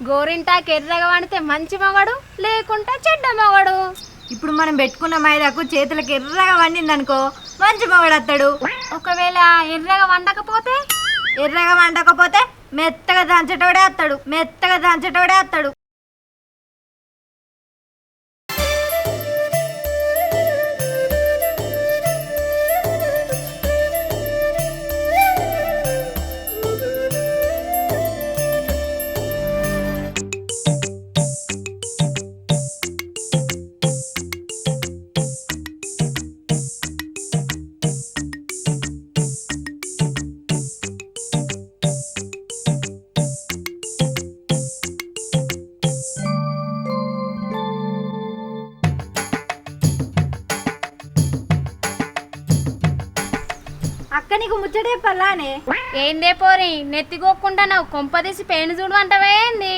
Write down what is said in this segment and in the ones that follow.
గోరింటాకు ఎర్రగా వండితే మంచి మగడు లేకుంటే చెడ్డ మగడు. ఇప్పుడు మనం పెట్టుకున్న మైదాకు చేతులకు ఎర్రగా వండింది అనుకో మంచి మగడు వస్తాడు. ఒకవేళ ఎర్రగా వండకపోతే మెత్తగా దంచటోడే వస్తాడు. అక్క నీకు ముచ్చటే పల్లానే ఏందే పోరి నెత్తికోకుండా నాకు కొంపదీసి పేను చూడు అంటవేంది?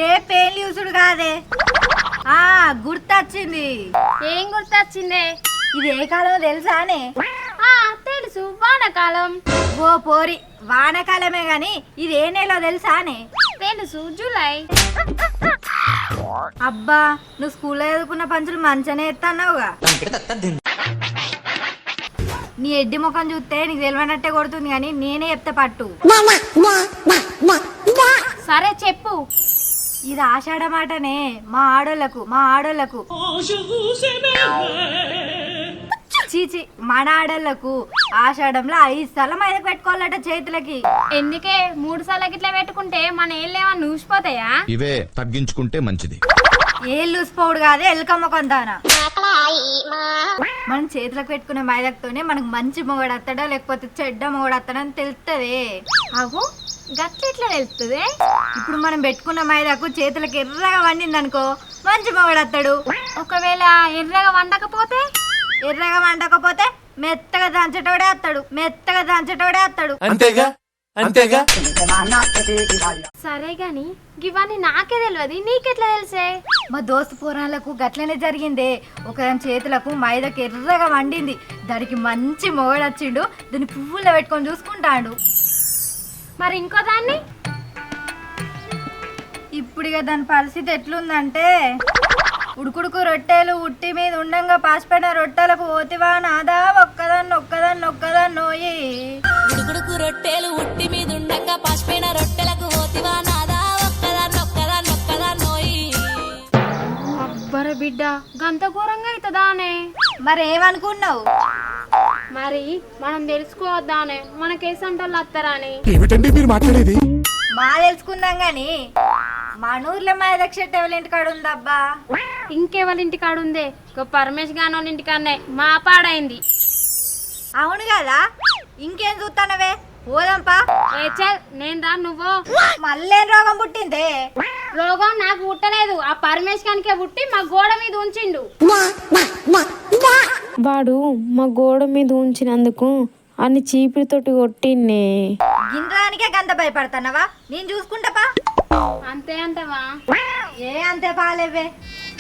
ఏ పేర్లు యూసుడు కాదే. గుర్తొచ్చింది. ఏం గుర్తొచ్చిందే? ఇది ఏ కాలం తెలుసానే? తెలుసు, వానకాలం. ఓ పోరి వానకాలమే గాని ఇది ఏ నెలలో తెలుసానే? తెలుసు, జూలై. అబ్బా నువ్వు స్కూల్లో చదువుకున్న పంచులు మంచిగానే ఎత్తన్నావుగా. నీ ఎడ్డి ముఖం చూస్తే నీకు తెలియనట్టే కొడుతుంది కానీ నేనే చెప్తే పట్టు. సరే చెప్పు. ఇది ఆషాఢ మాటనే మా ఆడోళ్ళకు చీచి మన ఆడోళ్ళకు ఆషాఢంలో 5 సార్లు మైదకు పెట్టుకోవాలట చేతులకి. ఎందుకే 3 సార్లు గిట్లా పెట్టుకుంటే మన ఏళ్ళేమన్నా నూసిపోతాయా? ఇవే తగ్గించుకుంటే మంచిది. ఏళ్ళు లూసిపోవుడు కాదే ఎల్కమ్మ కొందానా. మనం చేతులకు పెట్టుకునే మైదకుతోనే మనకు మంచి మొగడు వస్తాడో లేకపోతే చెడ్డ మొగడు వస్తాడని తెలుస్తుంది. అవు గట్ల తెలుస్తుంది. ఇప్పుడు మనం పెట్టుకున్న మైదాకు చేతులకు ఎర్రగా వండింది అనుకో మంచి మొగడు వస్తాడు. ఒకవేళ ఎర్రగా వండకపోతే మెత్తగా దంచటోడే వస్తాడు. అంతేగా సరే గాని ఇవన్నీ నాకే తెలియదు, నీకెట్లా తెలిసే? మా దోస్తు పోరాళ్ళకు గట్లనే జరిగిందే. ఒకదాని చేతులకు మైదాకు ఎర్రగా వండింది, దానికి మంచి మొగడు వచ్చిండు. దాన్ని పువ్వుల్లో పెట్టుకొని చూసుకుంటాడు. మరి ఇంకో దాన్ని ఇప్పుడు ఇక దాని పరిస్థితి ఎట్లుందంటే ఉడుకుడుకు రొట్టెలు ఉట్టి మీద ఉండంగా పాసిపోయిన రొట్టెలకు పోతివా నాదా ఒక్కదాన్నోయి. ఉడుకుడుకు రొట్టెలు ఉట్టి మీద ఉండంగా పాసిపోయిన రొట్టెలకు పోతివా నాదా ఒక్కదాన్నోయి. అబ్బర బిడ్డ గంత ఘోరంగా అవుతుందానే? మరేమనుకున్నావు? మరి మనం తెలుసుకోవద్దానే మన కేసంటోళ్ళు వస్తారని. ఏమిటండి మీరు మాట్లాడేది? మా తెలుసుకుందాం గాని మన ఊర్లో మైదాకు చెట్టు ఎవరి ఇంటికాడ ఉందబ్బా? ఇంకెవరి ఇంటికాడ ఉందే? పరమేశ్ గానోళ్ళ ఇంటికాడనే మా పాడైంది. అవును కదా, ఇంకేం చూస్తానవే పోదాంపా. నేను రా, నువ్వు. మళ్ళేం రోగం పుట్టిందే? రోగం నాకు పుట్టలేదు, ఆ పరమేశ్ గానికే పుట్టి మా గోడ మీద ఉంచిండు. వాడు మా గోడ మీద ఉంచినందుకు అన్ని చీపిరితోటి కొట్టిన్నే. గిండ్రానికే గంత భయపడతానవా? నేను చూసుకుంటాపా. అంతే అంటవా? ఏ అంతే పాలేవే.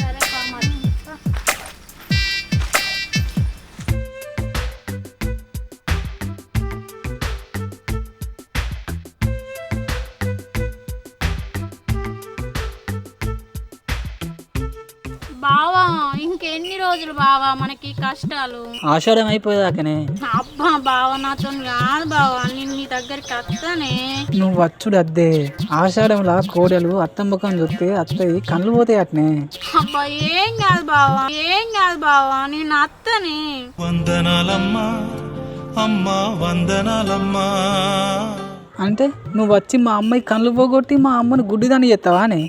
సరే పా మరి. బావా ఇంకెన్ని రోజులు బావా మనకి కష్టాలు? ఆషాఢం అయిపోయేదాకనే. అబ్బా బావా నాతో కాదు బావా, నేను నీ దగ్గరికి వస్తానే. నువ్వు వచ్చుడు అద్దే. ఆషాఢంలా కోడలు అత్తమ్మకం చూస్తే అత్తయ్య కళ్ళు పోతాయి అట్నే. అబ్బా ఏం కాదు బావా నేను అత్తనే. వందనాలమ్మా అమ్మా వందనాలమ్మా. అంటే నువ్వు వచ్చి మా అమ్మాయి కళ్ళు పోగొట్టి మా అమ్మని గుడ్డిదాన్ని చేస్తావానే?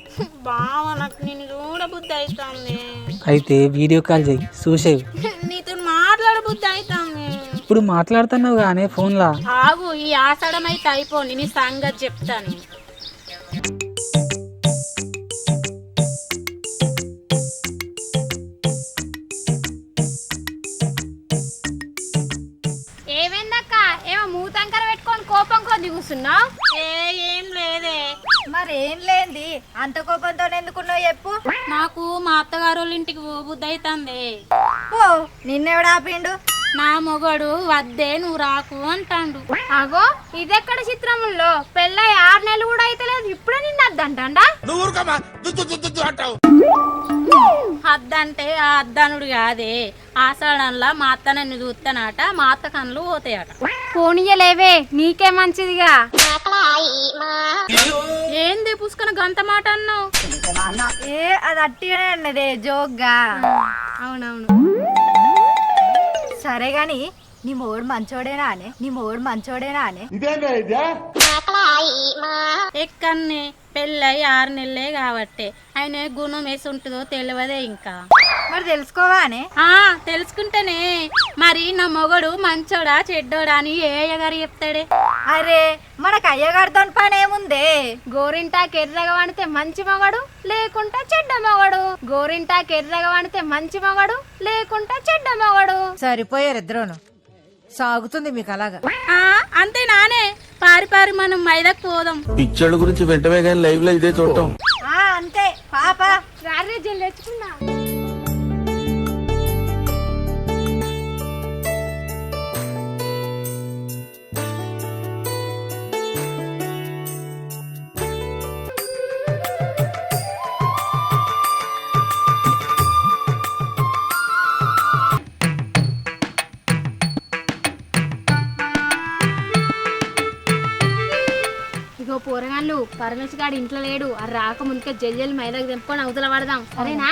బావా నాకు నేను చూడబుద్ధి అవుతాను. అయితే వీడియో కాల్ చేయి చూసేవి. నీతో మాట్లాడబుద్ధి అవుతాను. ఇప్పుడు మాట్లాడుతున్నావు గానే ఫోన్లా. ఆగు, ఈ ఆషాఢం అయితే అయిపోయి నీ సంగతి చెప్తాను. ఏమైందక్క? ఏమో మూతంకర పెట్టుకొని కోపం కొద్ది కూర్చున్నావు? ఏం లేదే. మరేం లేంది అంత కోపంతో ఎందుకున్నావు చెప్పు. నాకు మా అత్తగారు వాళ్ళ ఇంటికి పోబుద్ది అవుతుంది. ఓ నిన్నెవడు ఆపిండు? నా మొగడు వద్దే నువ్వు రాకు అంటాడు. అగో ఇదెక్కడ చిత్రముల్లో పెళ్ళై 6 నెలలు కూడా అయితే లేదు, ఇప్పుడే నిన్ను అద్దంటాడా? అద్దంటే ఆ అద్దనుడు కాదే, ఆషాఢంలా మా అత్త నన్ను చూస్తానట, మా అత్త కళ్ళు పోతాయట. పోనీయలేవే నీకే మంచిదిగా. ఏంది పుసుకుని గంత మాట అన్నావు? ఏ అది అట్టిగానే అన్నదే జోక్గా. అవునవును. సరే గాని నీ మొగుడు మంచోడేనా అనే ఎక్కన్నే పెళ్ళై 6 నెలలే కాబట్టి ఆయన గుణం వేసి ఉంటుందో తెలియదే ఇంకా. మరి తెలుసుకోవా అనే? తెలుసుకుంటేనే మరి నా మొగడు మంచోడా చెడ్డోడా అని ఏ అయ్యగారు చెప్తాడే? అరే మనకు అయ్యగారితో పని ఏముందే? గోరింటాకు ఎర్రగా వాడితే మంచి మగడు లేకుంటా చెడ్డ మగడు, గోరింటాకు ఎర్రగా వాడితే మంచి మగడు లేకుంటా చెడ్డ మగడు. సరిపోయారు ఇద్దరును, సాగుతుంది మీకు అలాగా. అంతే నానే, పారి మనం మైదాకు పోదాం. పిచ్చోళ్ళ గురించి వెంటనే కానీ లైవ్ లో ఇదే చూడటం. అంతే పాప రారే జల్లి తెచ్చుకున్నా. ఇగో పోరగాళ్ళు, పరమేశ్ గాడు ఇంట్లో లేడు, ఆ రాక ముందుకే జల్జల్లి మైదాకు తెంపుకొని అవతల పడదాం, సరేనా?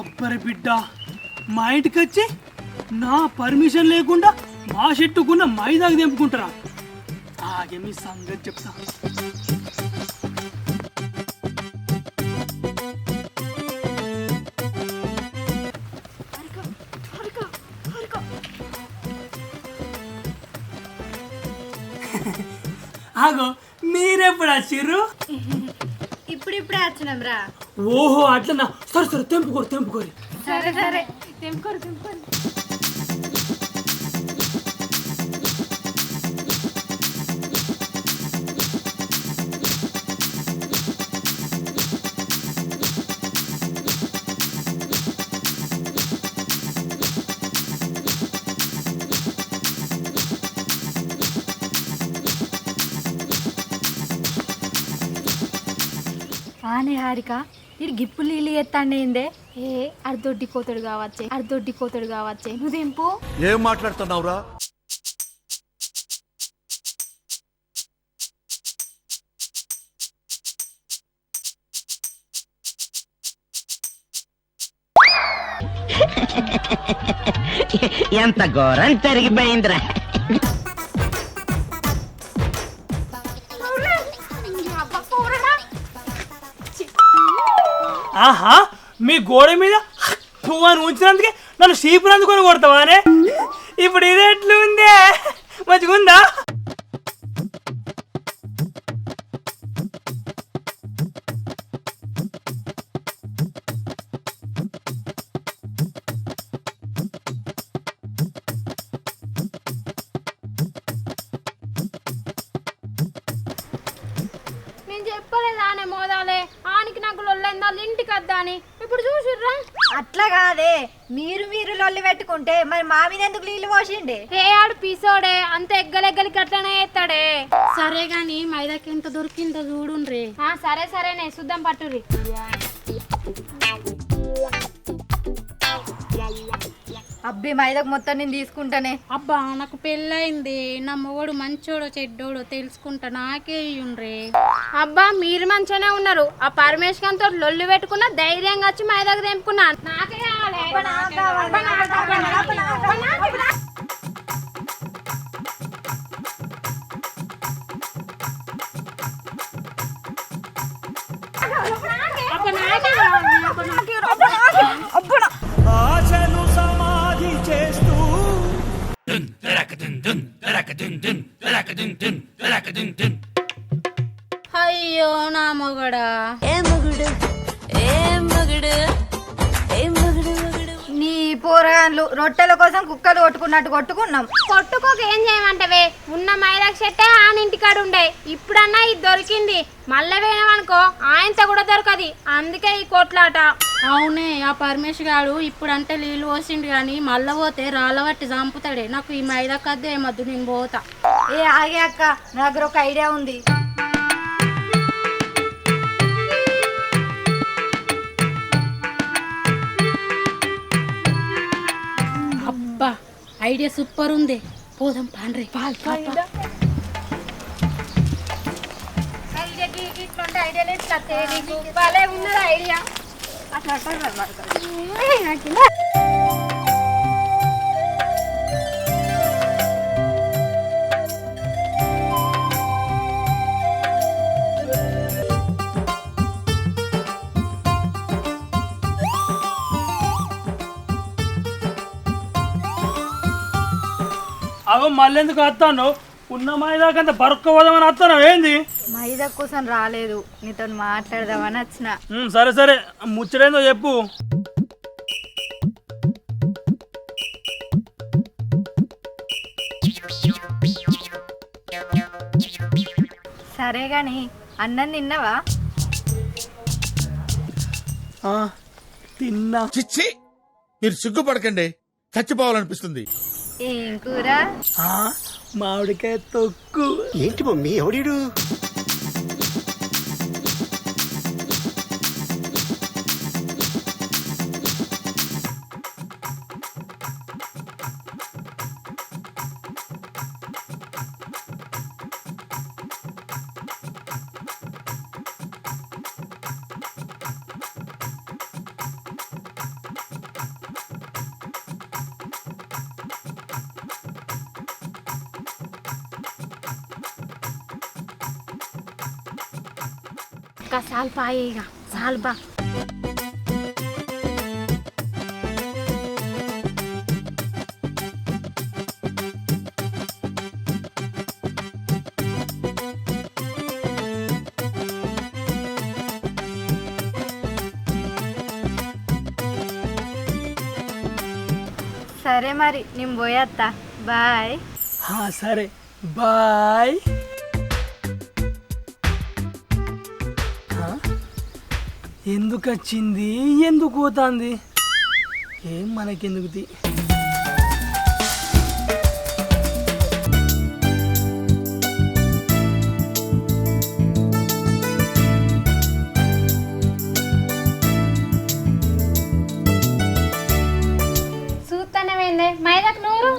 అబ్బరి బిడ్డ, మా ఇంటికి వచ్చి నా పర్మిషన్ లేకుండా మా చెట్టుకున్న మైదాకు తెంపుకుంటారా? ఆగే మీ సంగతి చెప్తా. ఆగో మీరెప్పుడు వచ్చిర్రు? ఇప్పుడిప్పుడే వచ్చినాం రా. ఓహో అట్లనా, సరే సరే తెంపుకోరు. సరే సరే తెంపుకోరు. ఆనే హారిక, ఇటు గిప్పు నీళ్ళు ఎత్తాండేందే? అర్ధొడ్డి కోతడు కావచ్చే నువ్వు తెంపు. ఏం మాట్లాడుతున్నావురా? ఎంత ఘోరం జరిగిపోయిందిరా. ఆహా, మీ గోడ మీద పువ్వుని ఉంచినందుకే నన్ను సీపులు అందుకొని కొడతావానే? ఇప్పుడు ఇది ఎట్లుందే, మంచిగుందా? నేను చెప్పలేదానే మోదాలే, ఆనికి నాకు లొల్ల అయిపోయింది వాళ్ళ ఇంటికి వద్దా అని ఇప్పుడు చూసిర్రా. అట్లా కాదే, మీరు లొల్లి పెట్టుకుంటే మరి మా మీద ఎందుకు నీళ్ళు పోసిండే? ఏ ఆడు పీసోడే అంత ఎగ్గలెగ్గలికి అట్లనే ఎత్తాడే. సరే గాని మైదాకి ఎంత దొరికిందో చూడుండ్రి. సరే సరేనే చూద్దాం పట్టుర్రి. అబ్బి మైదాకు మొత్తం నేను తీసుకుంటానే. అబ్బా నాకు పెళ్ళయింది, నా మొగడు మంచోడో చెడ్డోడో తెలుసుకుంటా, నాకే ఇయ్యుండ్రి. అబ్బా మీరు మంచిగానే ఉన్నారు, ఆ పరమేశ్వరంతో లొల్లి పెట్టుకున్నా ధైర్యంగా వచ్చి మైదాకు తెంపుకున్నా. నాకే కావాలి. ఆశను సమాధి చేస్తూ అయ్యో నా మొగడా. నీ పోరగాన్లు రొట్టెల కోసం కుక్కలు కొట్టుకున్నట్టు కొట్టుకున్నాం. కొట్టుకోక ఏం చేయమంటవే, ఉన్న మైదాకు చెట్టే ఆయన ఇంటికాడ ఉండే. ఇప్పుడన్నా ఇది దొరికింది, మళ్ళీ వేయమనుకో ఆయనతో కూడా దొరకది. అందుకే ఈ కొట్లాట. అవునే, ఆ పరమేష్ గాడు ఇప్పుడంటే నీళ్ళు పోసిండు కానీ మళ్ళీ పోతే రాళ్ళబట్టి చంపుతాడే. నాకు ఈ మైదాకు అద్దే ఏమద్దు, నేను పోతా. ఏ ఆగే అక్క, నా దగ్గర ఒక ఐడియా ఉంది. అబ్బా ఐడియా సూపర్ ఉంది, పోదాం పాండ్రి. ఐడియా ఉన్నది ఐడియా. అగో మళ్ళెందుకు వస్తాను? ఉన్న మైదాకంత బరుక్కోదామని వస్తాను. ఏంది మైదా కోసం రాలేదు, నీతో మాట్లాడదామని వచ్చిన. సరే సరే, ముచ్చడేందో చెప్పు. సరే గాని అన్నం తిన్నావా? తిన్నా. చిచ్చి, మీరు సిగ్గుపడకండి, చచ్చిపోవాలనిపిస్తుంది. ఏం కూర? మామిడికాయ తొక్కు. ఏంటి మమ్మీ ఎవడీడు? సాల్ పాయిగా సాల్ బా. సరే మరి నేను పోయేత్తా, బాయ్. సరే బాయ్. ఎందుకు వచ్చింది, ఎందుకు పోతాంది, ఏం మనకెందుకు? చూస్తానమేందే మైదాకు నూరు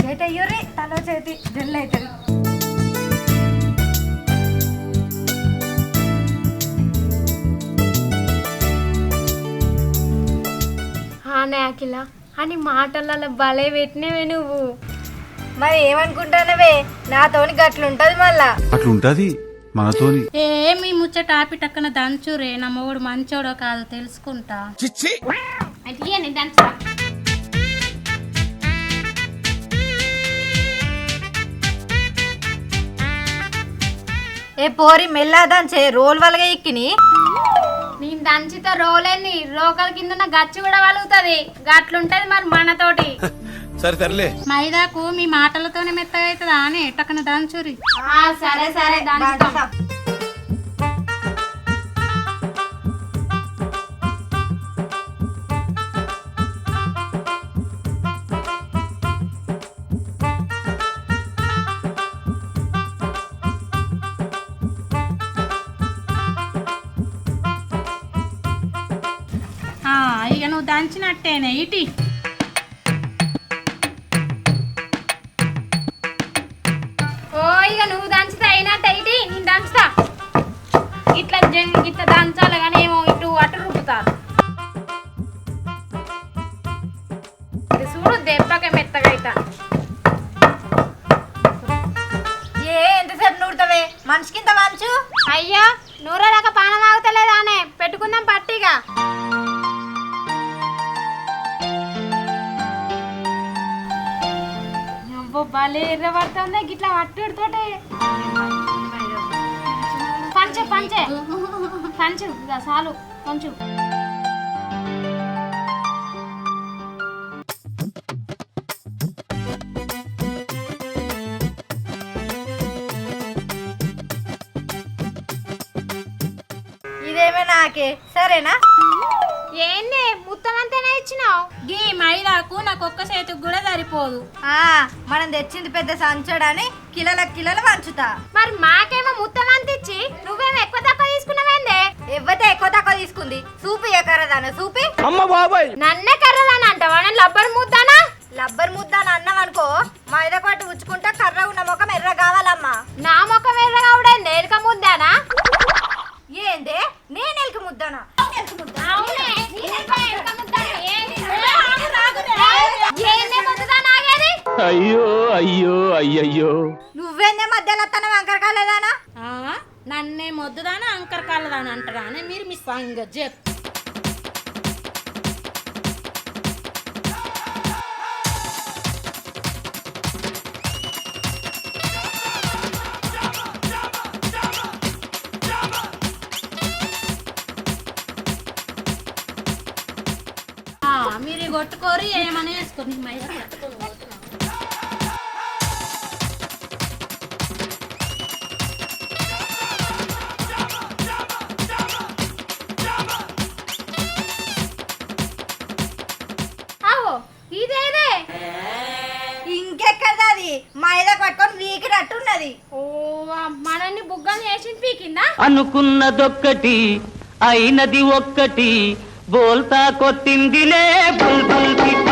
చేతయ్యూరి తలో చేతి జల్లు అవుతుంది. అఖిల అని మాటలలో భలే పెట్టినవే నువ్వు. మరి ఏమనుకుంటానవే, నాతోని గట్లుంటది మళ్ళా. అట్లుంటది మనతోని. ఏమి ముచ్చట ఆపిటక్కన దంచురే, నా మొగుడు మంచోడో కాదు తెలుసుకుంటా. చిచ్చి, దంచురా. ఏ పోరి మెల్లా దంచే, రోల్ వలగ ఎక్కిని. నేను దంచితో రోలేని రోకల కింద గచ్చి కూడా వలుగుతుంది, గట్లుంటది మరి మనతోటి. సరే సర్లే. మైదాకు మీ మాటలతోనే మెత్తగా అవుతుందా అని టక్కన దంచురి. సరే సరే దంచుతాం. ఇక నువ్వు దంచినట్టేనే ఇటీ. ఓ ఇక నువ్వు దంచితే అయినట్టు ఇటీ, నేను దంచుతా. ఇట్లా ఇట్లా దంచాలి కానీ ఏమో ఇటు అటు రుబ్బుతారు. ఇది చూడు దెబ్బకే మెత్తగా అవుతా. ఎంతసేపు నూరుతావే మనిషికింత మంచు. అయ్యా నూరదాకా పానం ఆగుతలేదానే, పెట్టుకుందాం పట్టిగా. భలే ఎర్ర పడుతుందా గిట్లా పట్టుడితోటే. పంచే పంచే పంచు ఇక చాలు పంచు. ఇదేమే నాకే సరేనా? ఏంది ముత్తమంతేనే ఇచ్చినావు? గీ మైదాకు నాకు ఒక్క చేతికి కూడా సరిపోదు. మనం తెచ్చింది పెద్ద సంచడని కిలోలకు పంచుతా. మరి మాకేమో ముత్తమంత ఇచ్చి నువ్వేమో ఎక్కువ తక్కువ తీసుకున్నావేందే? ఎవ్వతే ఎక్కువ తక్కువ తీసుకుంది. సూపి ఎకరదాన సూపి. నన్నే కర్రదాని అంటావా? నేను లబ్బర్ ముద్దానా? లబ్బర్ ముద్ద అని అన్నాం అనుకో మైదా పట్టు ఉచ్చుకుంటా కర్ర ఉన్న ముఖం ఎర్ర కావాలమ్మా. నా ముఖం ఎర్రగా ఉడైంది, ఎరుక ముద్దానా? ఏందే నేను ఎలుక ముద్దానా? అవునే, నేనెల్క ముద్దానా? ఏంది ముద్దుదానా ఆగేది? అయ్యో అయ్యో అయ్యయ్యో. నువ్వేందే మధ్యలో తన వంకర కాలేదానా? నన్నే మొద్దుదానా అంకర్ కాలదానా అంటారా అని మీరు మీ సంగతి చెప్. మీరు కొట్టుకోరు ఏమని వేసుకోరు. మైదా ఇదేదే ఇంకెక్కడది అది మైదా పట్టుకొని వీకినట్టున్నది. ఓ మనల్ని బుగ్గలు వేసి పీకిందా? అనుకున్నదొక్కటి అయినది ఒక్కటి బోల్తా కొట్టిందిలే బుల్బుల్ పిట్ట.